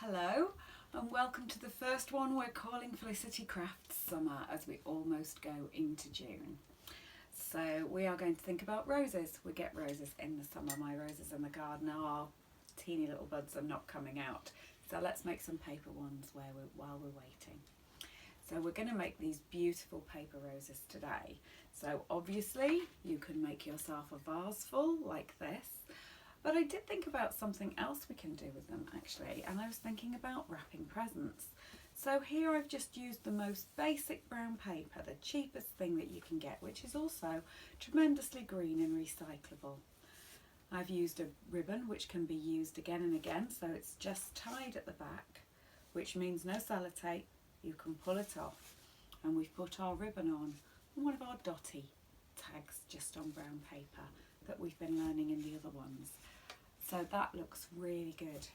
Hello and welcome to the first one we're calling Felicity Crafts Summer as we almost go into June. So we are going to think about roses. We get roses in the summer. My roses in the garden are teeny little buds and not coming out. So let's make some paper ones while we're waiting. So we're going to make these beautiful paper roses today. So obviously you can make yourself a vase full like this. But I did think about something else we can do with them actually, and I was thinking about wrapping presents. So here I've just used the most basic brown paper, the cheapest thing that you can get, which is also tremendously green and recyclable. I've used a ribbon which can be used again and again, so it's just tied at the back, which means no sellotape, you can pull it off. And we've put our ribbon on one of our dotty tags just on brown paper that we've been learning in the other ones. So that looks really good.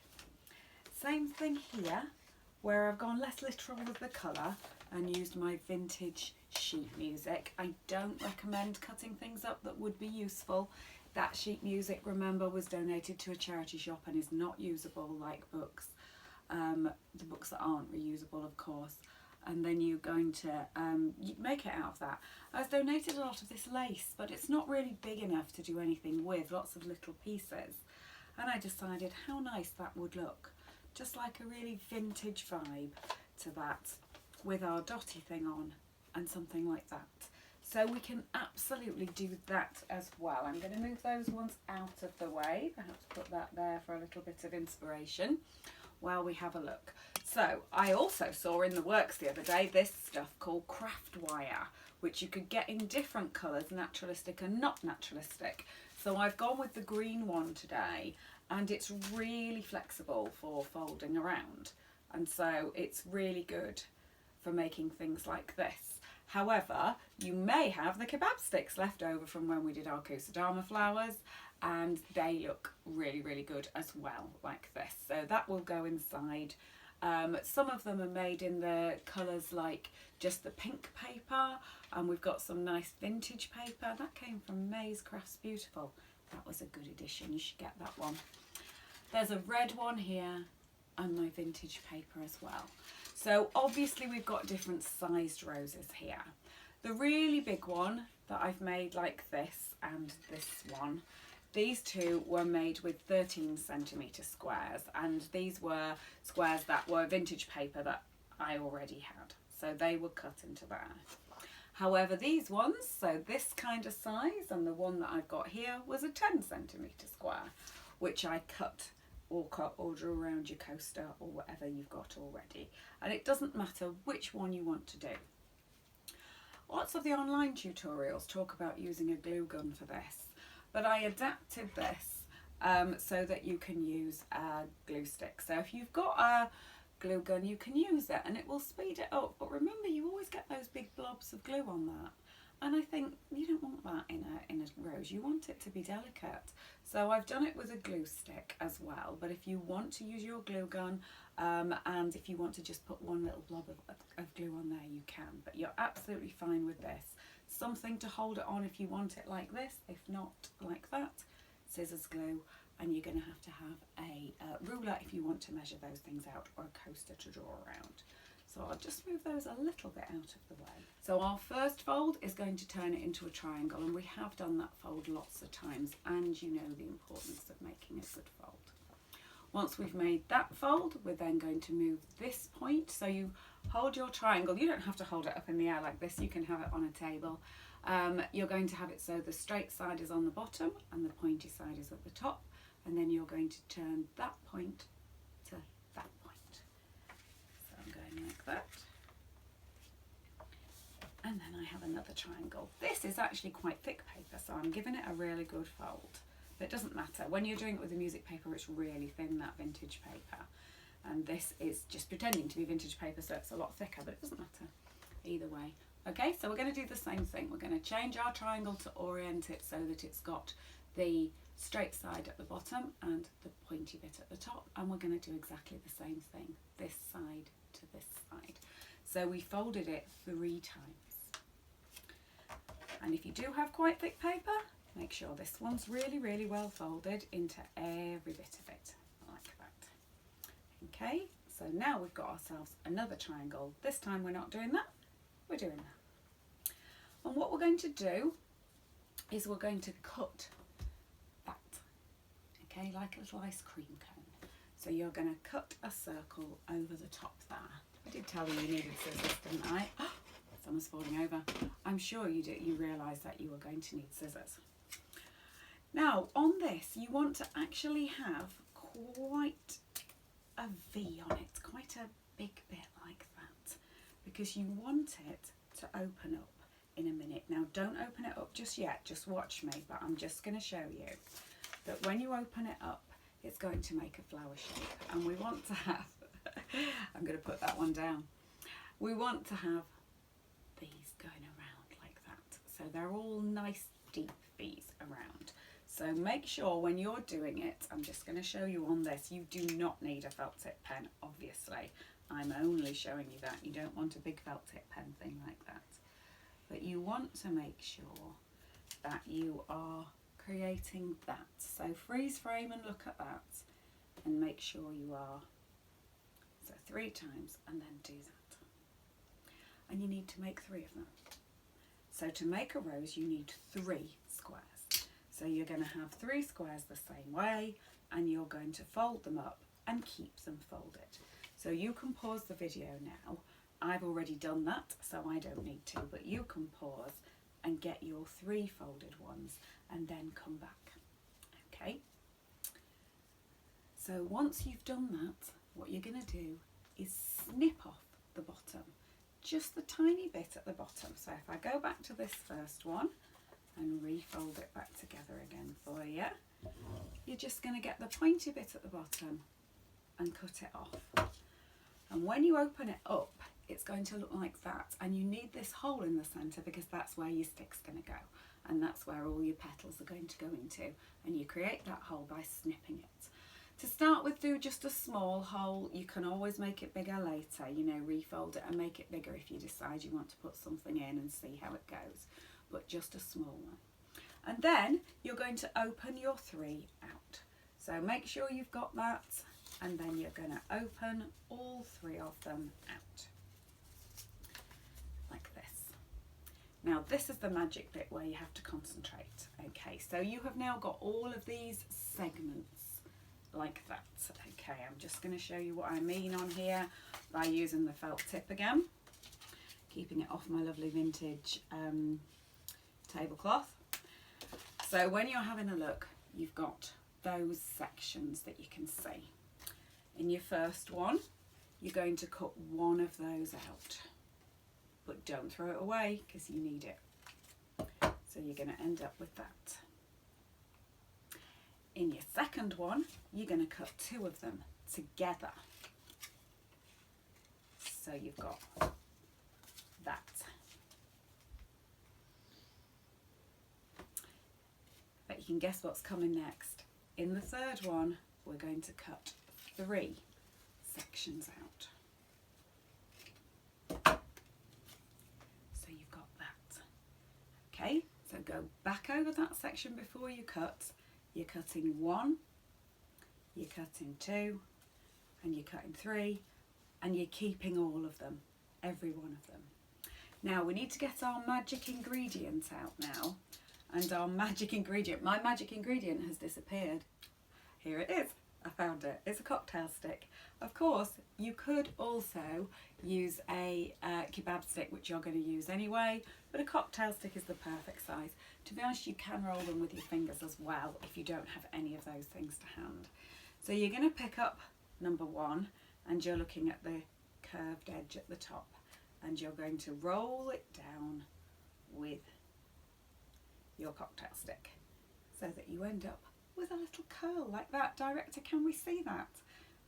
Same thing here, where I've gone less literal with the colour and used my vintage sheet music. I don't recommend cutting things up that would be useful. That sheet music, remember, was donated to a charity shop and is not usable like books. The books that aren't reusable, of course. And then you're going to make it out of that. I was donated a lot of this lace, but it's not really big enough to do anything with, lots of little pieces. And I decided how nice that would look, just like a really vintage vibe to that, with our dotty thing on and something like that. So we can absolutely do that as well. I'm going to move those ones out of the way, perhaps put that there for a little bit of inspiration while we have a look. So I also saw in the works the other day this stuff called craft wire, which you could get in different colours, naturalistic and not naturalistic. So I've gone with the green one today, and it's really flexible for folding around, and so it's really good for making things like this. However, you may have the kebab sticks left over from when we did our Kusarigama flowers, and they look really, really good as well, like this. So that will go inside. Some of them are made in the colours like just the pink paper, and we've got some nice vintage paper. That came from May's Crafts Beautiful. That was a good addition, you should get that one. There's a red one here and my vintage paper as well. So obviously we've got different sized roses here. The really big one that I've made like this and this one, these two were made with 13cm squares, and these were squares that were vintage paper that I already had. So they were cut into there. However, these ones, so this kind of size, and the one that I've got here was a 10cm square, which I cut or drew around your coaster or whatever you've got already. And it doesn't matter which one you want to do. Lots of the online tutorials talk about using a glue gun for this, but I adapted this so that you can use a glue stick. So if you've got a glue gun, you can use it and it will speed it up. But remember, you always get those big blobs of glue on that. And I think you don't want that in a rose. You want it to be delicate. So I've done it with a glue stick as well. But if you want to use your glue gun, and if you want to just put one little blob of glue on there, you can. But you're absolutely fine with this. Something to hold it on if you want it like this. If not like that, scissors glue. And you're going to have a ruler if you want to measure those things out, or a coaster to draw around. So I'll just move those a little bit out of the way. So our first fold is going to turn it into a triangle, and we have done that fold lots of times, and you know the importance of making a good fold. Once we've made that fold, we're then going to move this point. So you hold your triangle. You don't have to hold it up in the air like this. You can have it on a table. You're going to have it so the straight side is on the bottom and the pointy side is at the top, and then you're going to turn that point to that point. So I'm going like that. And then I have another triangle. This is actually quite thick paper, so I'm giving it a really good fold. But it doesn't matter. When you're doing it with the music paper, it's really thin, that vintage paper. And this is just pretending to be vintage paper, so it's a lot thicker, but it doesn't matter either way. Okay, so we're going to do the same thing. We're going to change our triangle to orient it so that it's got the straight side at the bottom and the pointy bit at the top, and we're going to do exactly the same thing, this side to this side. So we folded it 3 times. And if you do have quite thick paper, make sure this one's really, really well folded into every bit of it, like that. Okay, So now we've got ourselves another triangle. This time we're not doing that, we're doing that. And what we're going to do is we're going to cut that, okay, like a little ice cream cone. So you're going to cut a circle over the top there. I did tell you you needed scissors, didn't I? Someone's falling over. I'm sure you realised that you were going to need scissors. Now on this you want to actually have quite a V on it, quite a big bit like that, because you want it to open up in a minute. Now don't open it up just yet, just watch me, but I'm just going to show you that when you open it up it's going to make a flower shape, and we want to have I'm going to put that one down. We want to have these going around like that, so they're all nice deep V's around. So make sure when you're doing it, I'm just going to show you on this, you do not need a felt tip pen, obviously. I'm only showing you that. You don't want a big felt tip pen thing like that. But you want to make sure that you are creating that. So freeze frame and look at that and make sure you are. So 3 times and then do that. And you need to make 3 of them. So to make a rose you need 3 squares. So you're going to have 3 squares the same way, and you're going to fold them up and keep them folded. So you can pause the video now. I've already done that, so I don't need to, but you can pause and get your 3 folded ones and then come back. Okay? So once you've done that, what you're going to do is snip off the bottom, just the tiny bit at the bottom. So if I go back to this first one and refold it back together again for you, you're just going to get the pointy bit at the bottom and cut it off. And when you open it up, it's going to look like that, and you need this hole in the centre because that's where your stick's going to go, and that's where all your petals are going to go into, and you create that hole by snipping it. To start with, do just a small hole. You can always make it bigger later, you know, refold it and make it bigger if you decide you want to put something in and see how it goes, but just a small one. And then you're going to open your 3 out. So make sure you've got that, and then you're going to open all 3 of them out. Like this. Now this is the magic bit where you have to concentrate. Okay, so you have now got all of these segments like that. Okay, I'm just going to show you what I mean on here by using the felt tip again, keeping it off my lovely vintage tablecloth. So when you're having a look, you've got those sections that you can see. In your first one, you're going to cut one of those out, but don't throw it away because you need it. So you're going to end up with that. In your second one, you're going to cut 2 of them together. So you've got that. But you can guess what's coming next. In the third one, we're going to cut 3 sections out. So you've got that. Okay, so go back over that section before you cut. You're cutting 1, you're cutting 2, and you're cutting 3, and you're keeping all of them, every one of them. Now we need to get our magic ingredient out now, and our magic ingredient, my magic ingredient has disappeared. Here it is, I found it. It's a cocktail stick. Of course, you could also use a kebab stick, which you're going to use anyway, but a cocktail stick is the perfect size. To be honest, you can roll them with your fingers as well if you don't have any of those things to hand. So you're going to pick up number 1, and you're looking at the curved edge at the top, and you're going to roll it down with your cocktail stick so that you end up with a little curl like that. Director, can we see that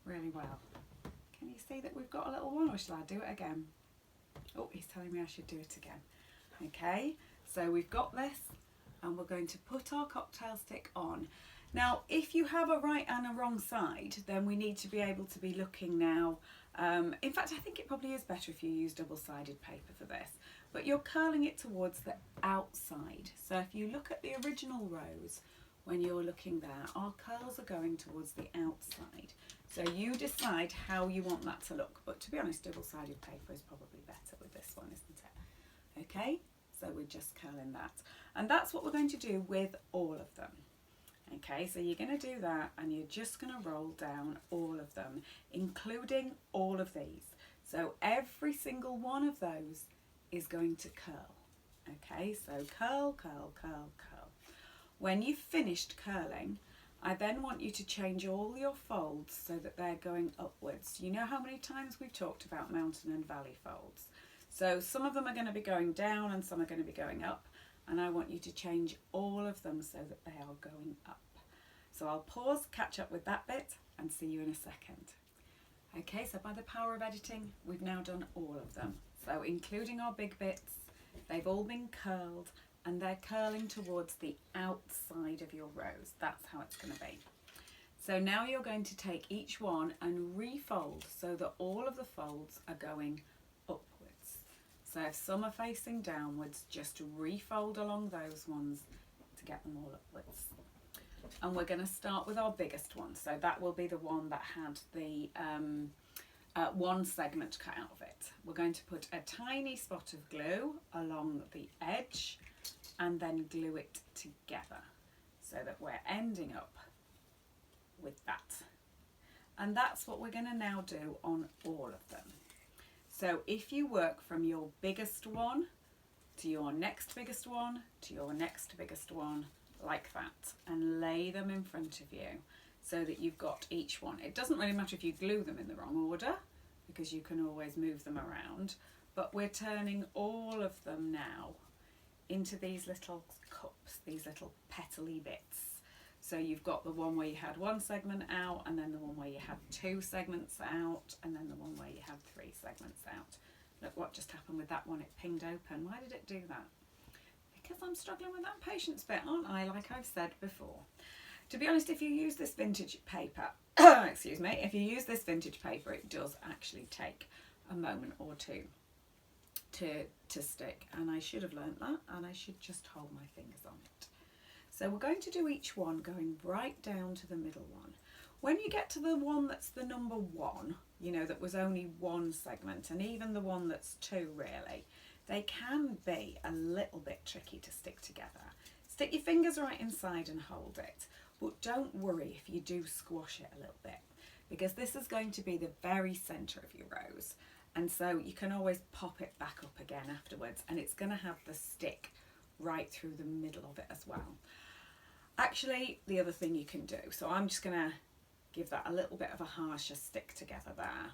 really well? Can you see that we've got a little one, or shall I do it again? Oh, he's telling me I should do it again. Okay, so we've got this, and we're going to put our cocktail stick on. Now, if you have a right and a wrong side, then we need to be able to be looking now. In fact, I think it probably is better if you use double-sided paper for this, but you're curling it towards the outside. So if you look at the original rose, when you're looking there, our curls are going towards the outside. So you decide how you want that to look. But to be honest, double-sided paper is probably better with this one, isn't it? Okay, so we're just curling that. And that's what we're going to do with all of them. Okay, so you're going to do that and you're just going to roll down all of them, including all of these. So every single one of those is going to curl. Okay, so curl, curl, curl, curl. When you've finished curling, I then want you to change all your folds so that they're going upwards. You know how many times we've talked about mountain and valley folds? So some of them are going to be going down and some are going to be going up, and I want you to change all of them so that they are going up. So I'll pause, catch up with that bit, and see you in a second. Okay, so by the power of editing, we've now done all of them. So including our big bits, they've all been curled and they're curling towards the outside of your rose. That's how it's going to be. So now you're going to take each one and refold so that all of the folds are going upwards. So if some are facing downwards, just refold along those ones to get them all upwards. And we're going to start with our biggest one. So that will be the one that had the one segment cut out of it. We're going to put a tiny spot of glue along the edge and then glue it together so that we're ending up with that. And that's what we're going to now do on all of them. So if you work from your biggest one to your next biggest one to your next biggest one, like that, and lay them in front of you so that you've got each one. It doesn't really matter if you glue them in the wrong order because you can always move them around, but we're turning all of them now into these little cups, these little petally bits. So you've got the one where you had one segment out, and then the one where you had two segments out, and then the one where you had three segments out. Look what just happened with that one, it pinged open. Why did it do that? Because I'm struggling with that patience bit, aren't I, like I've said before. To be honest, if you use this vintage paper, excuse me, if you use this vintage paper, it does actually take a moment or two to stick, and I should have learnt that, and I should just hold my fingers on it. So we're going to do each one going right down to the middle one. When you get to the one that's the number one, you know, that was only one segment, and even the one that's two really, they can be a little bit tricky to stick together. Stick your fingers right inside and hold it, but don't worry if you do squash it a little bit, because this is going to be the very centre of your rose, and so you can always pop it back up again afterwards, and it's going to have the stick right through the middle of it as well. Actually, the other thing you can do, so I'm just going to give that a little bit of a harsher stick together there,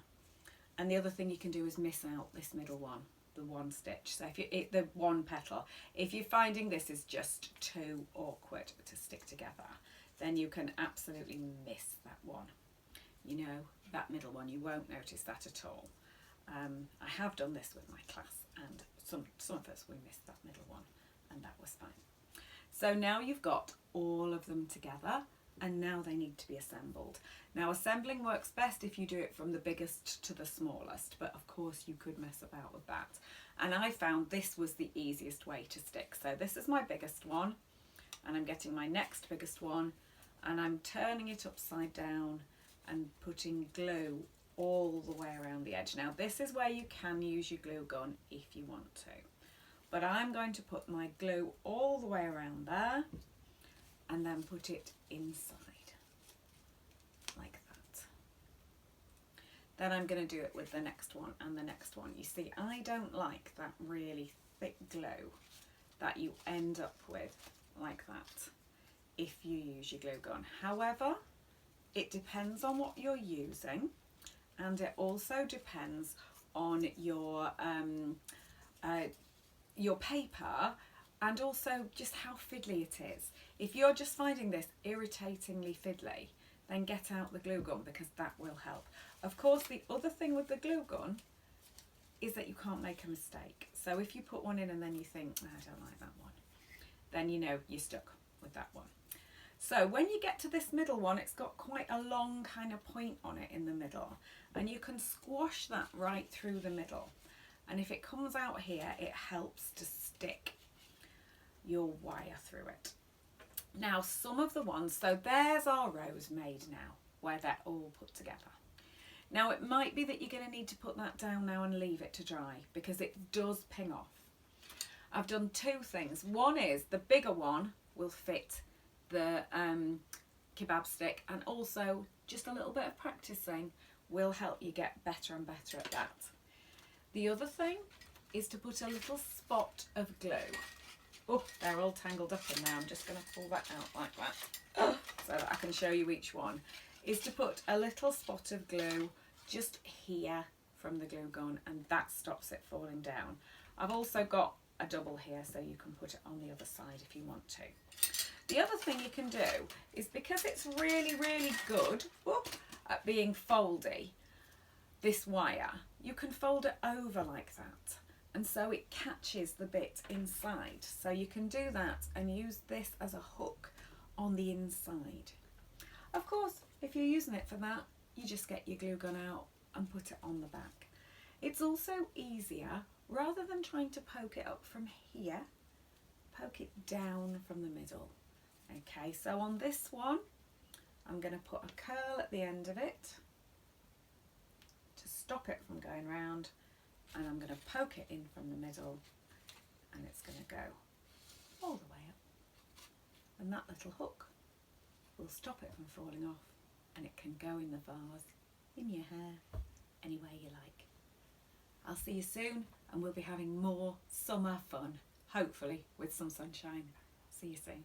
and the other thing you can do is miss out this middle one, the one stitch. So if you the one petal, if you're finding this is just too awkward to stick together, then you can absolutely miss that one. You know, that middle one, you won't notice that at all. I have done this with my class, and some of us, we missed that middle one, and that was fine. So now you've got all of them together, and now they need to be assembled. Now assembling works best if you do it from the biggest to the smallest, but of course you could mess about with that. And I found this was the easiest way to stick. So this is my biggest one, and I'm getting my next biggest one, and I'm turning it upside down and putting glue all the way around the edge. Now this is where you can use your glue gun if you want to, but I'm going to put my glue all the way around there and then put it inside like that. Then I'm going to do it with the next one and the next one. You see, I don't like that really thick glue that you end up with like that if you use your glue gun. However, it depends on what you're using, and it also depends on your paper, and also just how fiddly it is. If you're just finding this irritatingly fiddly, then get out the glue gun, because that will help. Of course, the other thing with the glue gun is that you can't make a mistake. So if you put one in and then you think, oh, I don't like that one, then you know you're stuck with that one. So when you get to this middle one, it's got quite a long kind of point on it in the middle, and you can squash that right through the middle. And if it comes out here, it helps to stick your wire through it. Now some of the ones, so there's our rose made now, where they're all put together. Now it might be that you're going to need to put that down now and leave it to dry, because it does ping off. I've done two things. One is the bigger one will fit the kebab stick, and also just a little bit of practicing will help you get better and better at that. The other thing is to put a little spot of glue. Oh, they're all tangled up in there. I'm just going to pull that out like that so that I can show you each one. Is to put a little spot of glue just here from the glue gun, and that stops it falling down. I've also got a double here so you can put it on the other side if you want to. The other thing you can do is, because it's really, really good at being foldy, this wire, you can fold it over like that, and so it catches the bit inside. So you can do that and use this as a hook on the inside. Of course, if you're using it for that, you just get your glue gun out and put it on the back. It's also easier, rather than trying to poke it up from here, poke it down from the middle. Okay, so on this one, I'm going to put a curl at the end of it to stop it from going round, and I'm going to poke it in from the middle, and it's going to go all the way up. And that little hook will stop it from falling off, and it can go in the vase, in your hair, anywhere you like. I'll see you soon, and we'll be having more summer fun, hopefully with some sunshine. See you soon.